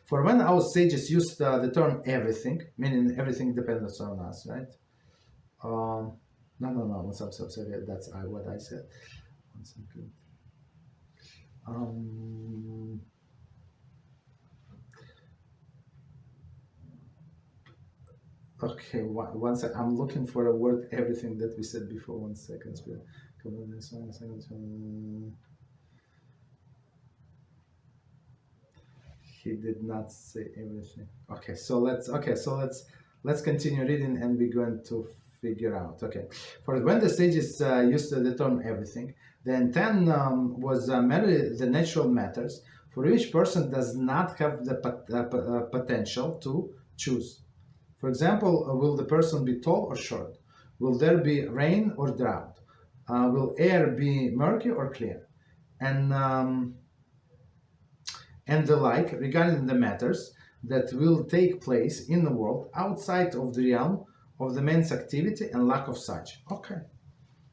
For when our sages used the term everything, meaning everything depends on us, right? No. Sorry, that's what I said. 1 second. Okay, one second. I'm looking for a word. Everything that we said before. 1 second. He did not say everything. Okay, so let's continue reading, and we're going to figure out. Okay, for when the sages used the term everything, the intent was merely the natural matters for which person does not have the potential to choose. For example, will the person be tall or short? Will there be rain or drought? Will air be murky or clear? And the like regarding the matters that will take place in the world outside of the realm of the man's activity and lack of such. Okay,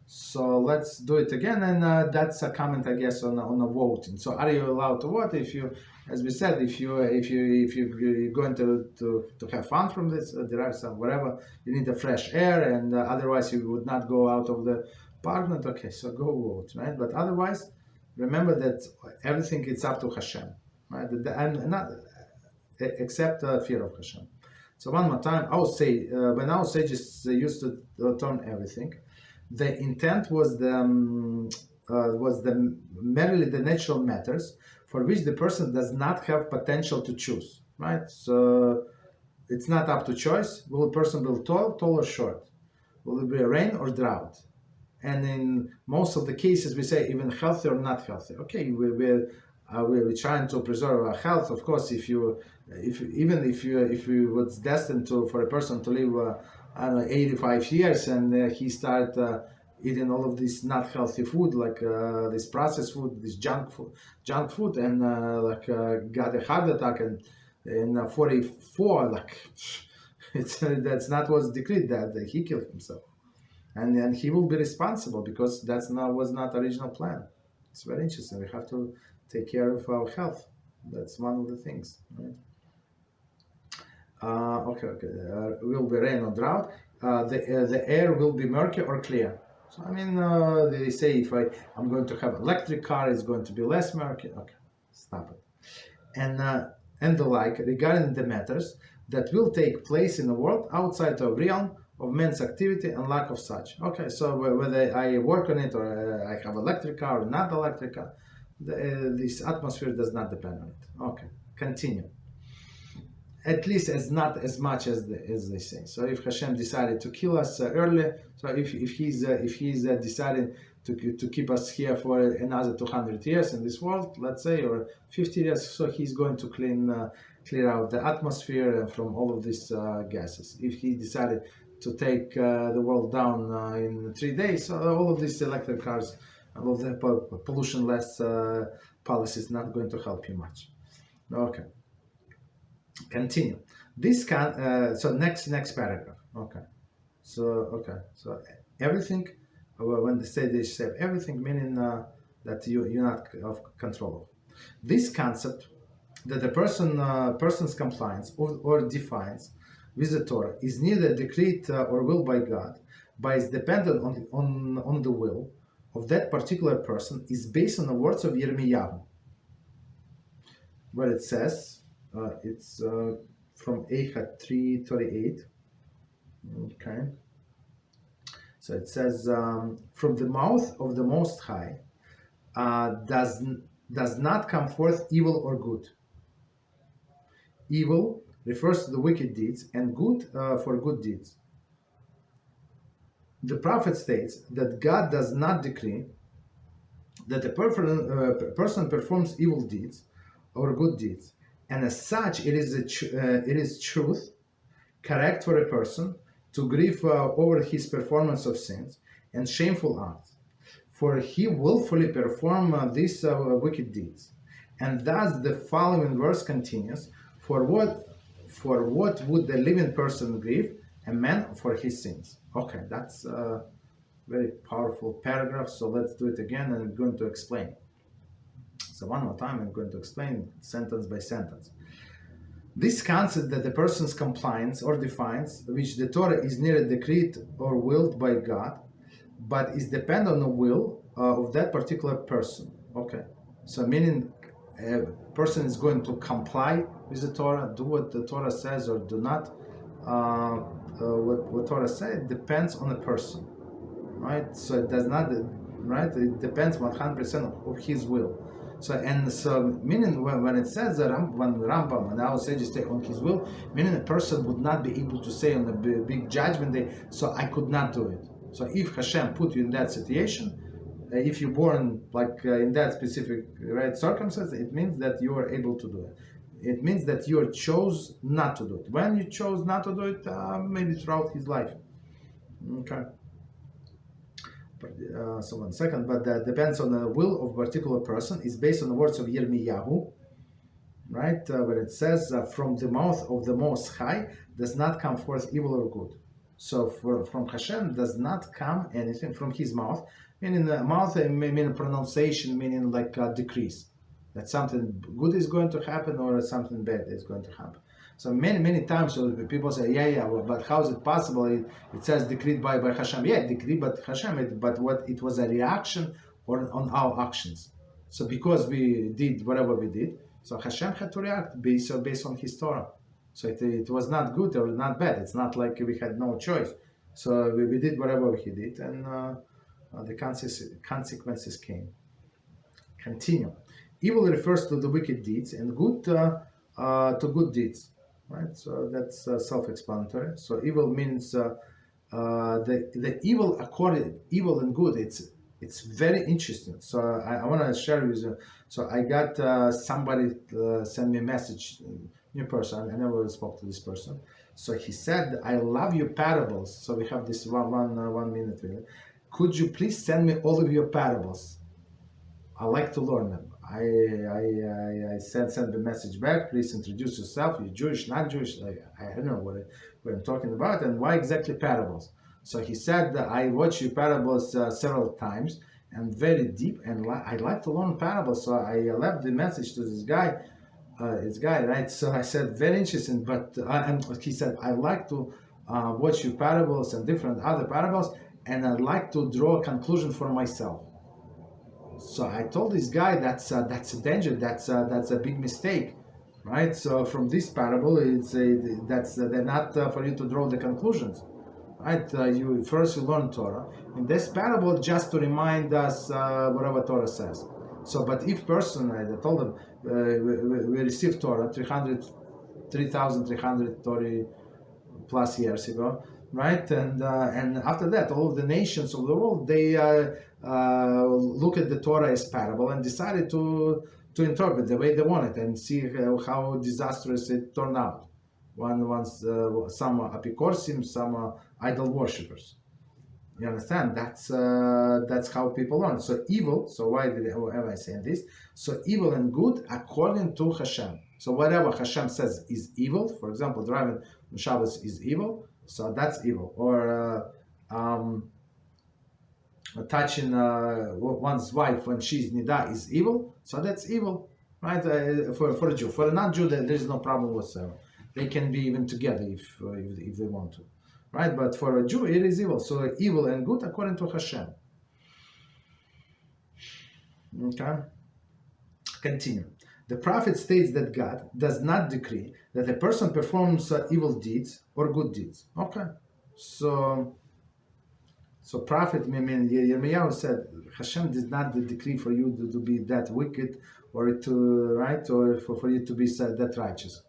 so let's do it again, and that's a comment, I guess, on a voting. So, are you allowed to vote? If you, as we said, if you're going to have fun from this, derive some whatever, you need the fresh air, and otherwise you would not go out of the apartment. Okay, so go vote, right? But otherwise, remember that everything is up to HaShem. Right? And not except fear of HaShem. So one more time, I would say when our sages used the term everything, the intent was merely the natural matters for which the person does not have potential to choose. Right? So it's not up to choice. Will a person be tall or short? Will it be rain or drought? And in most of the cases, we say even healthy or not healthy. Okay, we're trying to preserve our health. Of course, if you was destined for a person to live 85 years, and he start eating all of this not healthy food, like this processed food, this junk food, and got a heart attack, and in 44, that's not what's decreed, that he killed himself, and he will be responsible because was not original plan. It's very interesting. We have to take care of our health. That's one of the things, right? Will be rain or drought. The air will be murky or clear. So I mean, they say if I'm going to have electric car, it's going to be less murky. Okay, stop it. And the like regarding the matters that will take place in the world outside of realm of man's activity and lack of such. Okay, so whether I work on it or I have electric car or not electric car, this atmosphere does not depend on it. Okay, continue. At least not as much as they say. So if Hashem decided to kill us early, so if he's deciding to keep us here for another 200 years in this world, let's say, or 50 years, so he's going to clear out the atmosphere from all of these gases. If he decided to take the world down in 3 days, so all of these electric cars, all of the pollution-less policy is not going to help you much. Okay. Continue. This so next paragraph. Okay. So everything, when they say everything, meaning that you're not of control of. This concept that the person's compliance or defiance with the Torah is neither decreed or willed by God, but is dependent on the will of that particular person, is based on the words of Yirmiyahu, where it says, it's from Eicha 3:38. Okay. So it says, from the mouth of the Most High does not come forth evil or good. Evil refers to the wicked deeds, and good for good deeds. The prophet states that God does not decree that a person performs evil deeds or good deeds, and as such, it is truth, correct for a person to grieve over his performance of sins and shameful acts, for he willfully perform these wicked deeds. And thus the following verse continues: For what would the living person grieve? A man for his sins. Okay, that's a very powerful paragraph. So let's do it again, and I'm going to explain. So one more time, I'm going to explain sentence by sentence. This concept that the person's compliance or defiance, which the Torah is neither decreed or willed by God, but is dependent on the will of that particular person. Okay, so meaning a person is going to comply with the Torah, do what the Torah says or do not. What Torah says depends on the person, right? So it does not, right? It depends 100% of his will. So meaning when it says that when Rambam and our sages say on his will, meaning a person would not be able to say on the big judgment day, so I could not do it. So if Hashem put you in that situation, if you're born like in that specific right circumstance, it means that you are able to do it. It means that you chose not to do it. When you chose not to do it, maybe throughout his life. Okay. So 1 second, but that depends on the will of a particular person, is based on the words of Yirmiyahu, right? Where it says, from the mouth of the Most High does not come forth evil or good. So from Hashem does not come anything from his mouth, meaning the mouth, meaning pronunciation, meaning like decrees, that something good is going to happen or something bad is going to happen. So many times people say, but how is it possible? It says decreed by Hashem. Yeah, decreed by Hashem, but what it was a reaction on our actions. So because we did whatever we did, so Hashem had to react based on his Torah. So it was not good or not bad. It's not like we had no choice. So we did whatever he did, and the consequences came. Continue. Evil refers to the wicked deeds, and good to good deeds. Right, so that's self-explanatory. So evil means the evil according evil and good. It's very interesting. So I want to share with you. So I got somebody send me a message, new person. I never spoke to this person. So he said, "I love your parables." So we have this one minute really. Could you please send me all of your parables? I like to learn them. I sent the message back. Please introduce yourself. You're Jewish, not Jewish. I don't know what I'm talking about, and why exactly parables. So he said that I watched your parables several times and very deep, and I like to learn parables. So I left the message to this guy, right? So I said very interesting, but and he said I like to watch your parables and different other parables, and I'd like to draw a conclusion for myself. So I told this guy that's a danger, that's a big mistake, right? So from this parable, they're not for you to draw the conclusions, right? You learn Torah. In this parable, just to remind us whatever Torah says. So, but if person, I told them, we received Torah 3,330 plus years ago, right? And after that, all of the nations of the world, they look at the Torah as parable and decided to interpret the way they want it and see how disastrous it turned out. Some are apikorsim, some are idol worshippers. You understand? That's how people learn. So evil. So why am I saying this? So evil and good according to Hashem. So whatever Hashem says is evil. For example, driving on Shabbos is evil. So that's evil. Or touching one's wife when she's nida is evil. So that's evil, right? For a Jew. For a non-Jew, there is no problem whatsoever. They can be even together if they want to, right? But for a Jew, it is evil. So evil and good according to Hashem. Okay. Continue. The prophet states that God does not decree that a person performs evil deeds or good deeds. Okay. So prophet, Yirmiyahu said, Hashem did not decree for you to be that wicked or for you to be that righteous.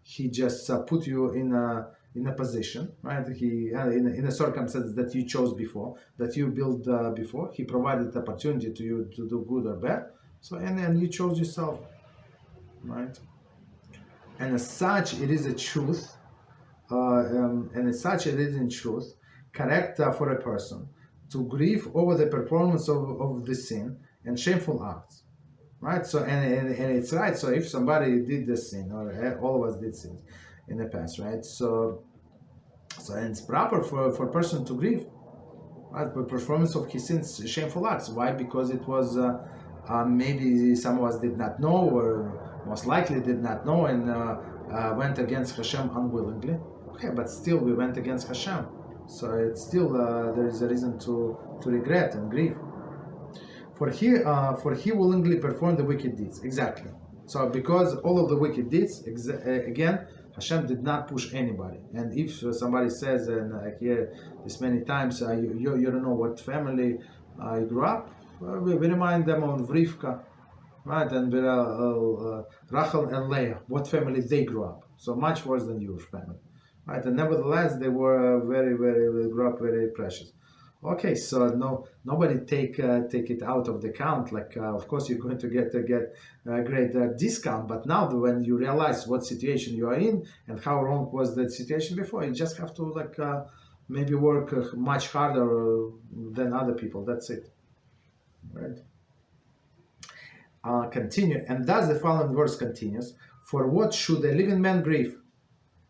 He just put you in a position, right? He in a circumstance that you chose before, that you built before. He provided the opportunity to you to do good or bad. So and you chose yourself, right? And as such, it is a truth. Correct for a person to grieve over the performance of the sin and shameful acts, right? So and it's right. So if somebody did this sin, or all of us did sins in the past, right? So and it's proper for a person to grieve, right? The performance of his sins, shameful acts. Why? Because it was maybe some of us did not know, or most likely did not know, and went against Hashem unwillingly. Okay, but still we went against Hashem. So it's still there is a reason to regret and grieve. For he willingly performed the wicked deeds. Exactly. So because all of the wicked deeds, again, Hashem did not push anybody. And if somebody says, and I hear this many times, you don't know what family you grew up, we remind them of Rivka, right? And Rachel and Leah, what family they grew up. So much worse than Jewish family, right? And nevertheless, they were grew up very precious. Okay, so nobody take it out of the count. Like, of course, you're going to get a great discount. But now, when you realize what situation you are in and how wrong was that situation before, you just have to maybe work much harder than other people. That's it, right? Continue, and thus the following verse continues: "For what should a living man grieve?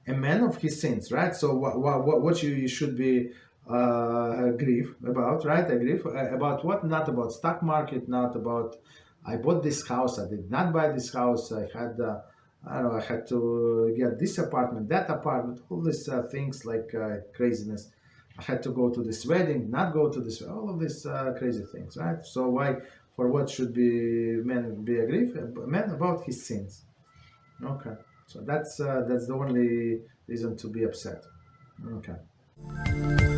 A man of his sins." Right. So what you should be grieve about, right? I grieve about what? Not about stock market, not about I bought this house, I did not buy this house, I had I had to get this apartment, that apartment, all these things like craziness. I had to go to this wedding, not go to this, all of these crazy things, right? So for what should man be aggrieved? Man about his sins. Okay, so that's the only reason to be upset. Okay.